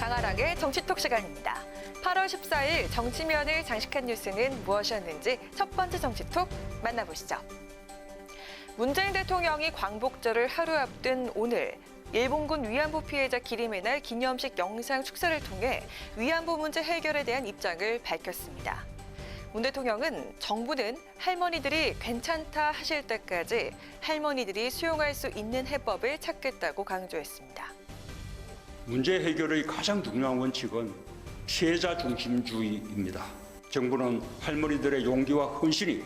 장하랑의 정치톡 시간입니다. 8월 14일 정치면을 장식한 뉴스는 무엇이었는지 첫 번째 정치톡 만나보시죠. 문재인 대통령이 광복절을 하루 앞둔 오늘 일본군 위안부 피해자 기림의 날 기념식 영상 축사를 통해 위안부 문제 해결에 대한 입장을 밝혔습니다. 문 대통령은 정부는 할머니들이 괜찮다 하실 때까지 할머니들이 수용할 수 있는 해법을 찾겠다고 강조했습니다. 문제 해결의 가장 중요한 원칙은 피해자 중심주의입니다. 정부는 할머니들의 용기와 헌신이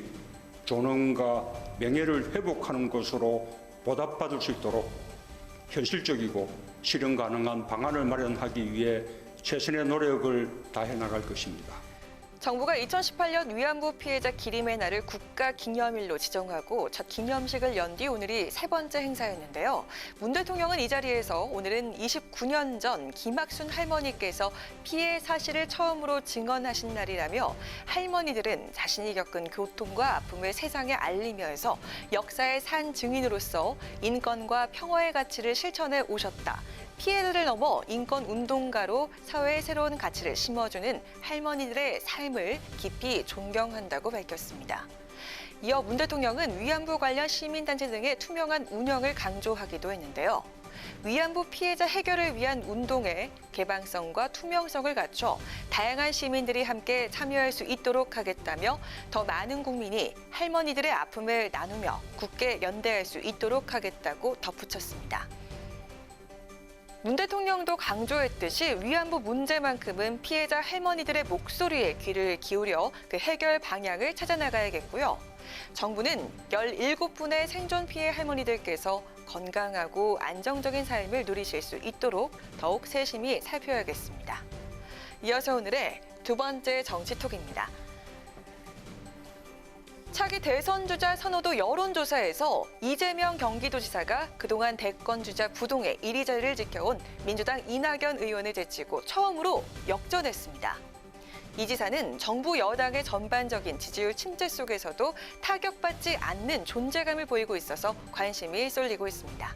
존엄과 명예를 회복하는 것으로 보답받을 수 있도록 현실적이고 실현 가능한 방안을 마련하기 위해 최선의 노력을 다해 나갈 것입니다. 정부가 2018년 위안부 피해자 기림의 날을 국가기념일로 지정하고 첫 기념식을 연 뒤 오늘이 세 번째 행사였는데요. 문 대통령은 이 자리에서 오늘은 29년 전 김학순 할머니께서 피해 사실을 처음으로 증언하신 날이라며 할머니들은 자신이 겪은 고통과 아픔을 세상에 알리면서 역사의 산 증인으로서 인권과 평화의 가치를 실천해 오셨다. 피해를 넘어 인권운동가로 사회의 새로운 가치를 심어주는 할머니들의 삶을 깊이 존경한다고 밝혔습니다. 이어 문 대통령은 위안부 관련 시민단체 등의 투명한 운영을 강조하기도 했는데요. 위안부 피해자 해결을 위한 운동에 개방성과 투명성을 갖춰 다양한 시민들이 함께 참여할 수 있도록 하겠다며 더 많은 국민이 할머니들의 아픔을 나누며 굳게 연대할 수 있도록 하겠다고 덧붙였습니다. 문 대통령도 강조했듯이 위안부 문제만큼은 피해자 할머니들의 목소리에 귀를 기울여 그 해결 방향을 찾아나가야겠고요. 정부는 17분의 생존 피해 할머니들께서 건강하고 안정적인 삶을 누리실 수 있도록 더욱 세심히 살펴야겠습니다. 이어서 오늘의 두 번째 정치톡입니다. 차기 대선 주자 선호도 여론조사에서 이재명 경기도지사가 그동안 대권 주자 부동의 1위 자리를 지켜온 민주당 이낙연 의원을 제치고 처음으로 역전했습니다. 이 지사는 정부 여당의 전반적인 지지율 침체 속에서도 타격받지 않는 존재감을 보이고 있어서 관심이 쏠리고 있습니다.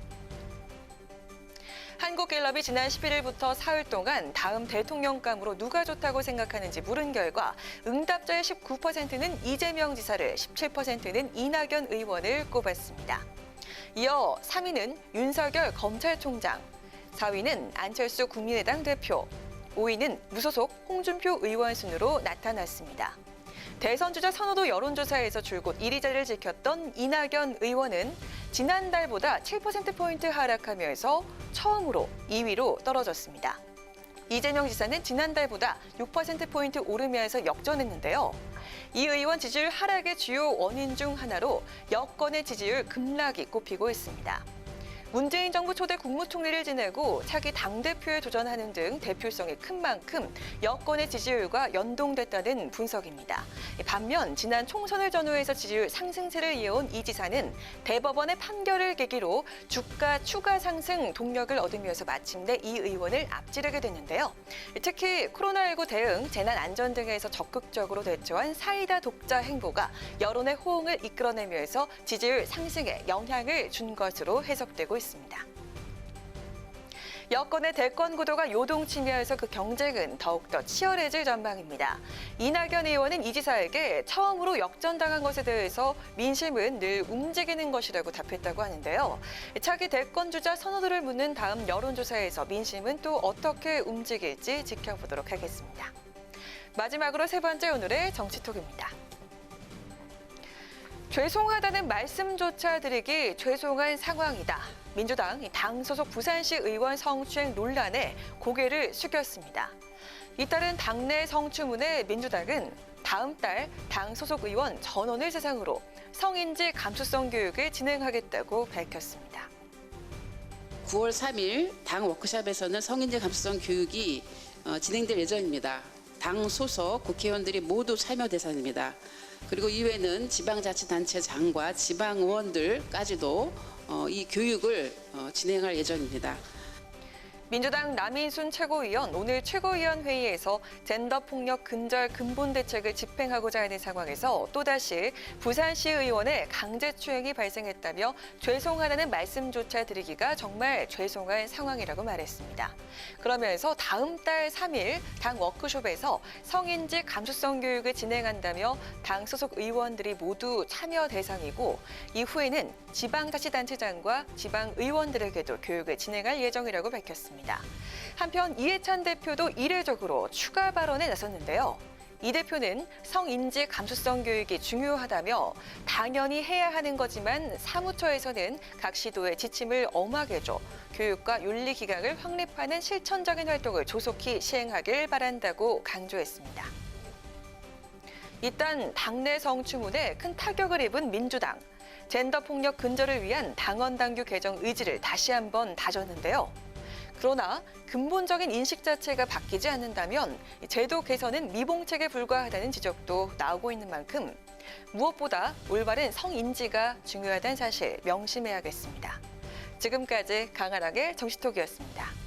한국갤럽이 지난 11일부터 사흘 동안 다음 대통령감으로 누가 좋다고 생각하는지 물은 결과 응답자의 19%는 이재명 지사를, 17%는 이낙연 의원을 꼽았습니다. 이어 3위는 윤석열 검찰총장, 4위는 안철수 국민의당 대표, 5위는 무소속 홍준표 의원 순으로 나타났습니다. 대선 주자 선호도 여론조사에서 줄곧 1위 자리를 지켰던 이낙연 의원은 지난달보다 7%포인트 하락하면서 처음으로 2위로 떨어졌습니다. 이재명 지사는 지난달보다 6%포인트 오르면서 역전했는데요. 이 의원 지지율 하락의 주요 원인 중 하나로 여권의 지지율 급락이 꼽히고 있습니다. 문재인 정부 초대 국무총리를 지내고 차기 당대표에 도전하는 등 대표성이 큰 만큼 여권의 지지율과 연동됐다는 분석입니다. 반면 지난 총선을 전후해서 지지율 상승세를 이어온 이 지사는 대법원의 판결을 계기로 주가 추가 상승 동력을 얻으면서 마침내 이 의원을 앞지르게 됐는데요. 특히 코로나19 대응, 재난 안전 등에서 적극적으로 대처한 사이다 독자 행보가 여론의 호응을 이끌어내면서 지지율 상승에 영향을 준 것으로 해석되고 있습니다. 여권의 대권 구도가 요동치면서 그 경쟁은 더욱더 치열해질 전망입니다. 이낙연 의원은 이 지사에게 처음으로 역전당한 것에 대해서 민심은 늘 움직이는 것이라고 답했다고 하는데요. 차기 대권 주자 선호도를 묻는 다음 여론조사에서 민심은 또 어떻게 움직일지 지켜보도록 하겠습니다. 마지막으로 세 번째 오늘의 정치톡입니다. 죄송하다는 말씀조차 드리기 죄송한 상황이다. 민주당 당 소속 부산시 의원 성추행 논란에 고개를 숙였습니다. 이따른 당내 성추문에 민주당은 다음 달 당 소속 의원 전원을 대상으로 성인지 감수성 교육을 진행하겠다고 밝혔습니다. 9월 3일 당 워크숍에서는 성인지 감수성 교육이 진행될 예정입니다. 당 소속 국회의원들이 모두 참여 대상입니다. 그리고 이외에는 지방자치단체장과 지방의원들까지도 이 교육을 진행할 예정입니다. 민주당 남인순 최고위원 오늘 최고위원 회의에서 젠더 폭력 근절 근본 대책을 집행하고자 하는 상황에서 또다시 부산시 의원의 강제추행이 발생했다며 죄송하다는 말씀조차 드리기가 정말 죄송한 상황이라고 말했습니다. 그러면서 다음 달 3일 당 워크숍에서 성인지 감수성 교육을 진행한다며 당 소속 의원들이 모두 참여 대상이고 이후에는 지방자치단체장과 지방의원들에게도 교육을 진행할 예정이라고 밝혔습니다. 한편 이해찬 대표도 이례적으로 추가 발언에 나섰는데요. 이 대표는 성인지 감수성 교육이 중요하다며 당연히 해야 하는 거지만 사무처에서는 각 시도의 지침을 엄하게 줘 교육과 윤리 기강을 확립하는 실천적인 활동을 조속히 시행하길 바란다고 강조했습니다. 일단 당내 성추문에 큰 타격을 입은 민주당. 젠더 폭력 근절을 위한 당원 당규 개정 의지를 다시 한번 다졌는데요. 그러나 근본적인 인식 자체가 바뀌지 않는다면 제도 개선은 미봉책에 불과하다는 지적도 나오고 있는 만큼 무엇보다 올바른 성인지가 중요하다는 사실 명심해야겠습니다. 지금까지 강한학의 정치톡이었습니다.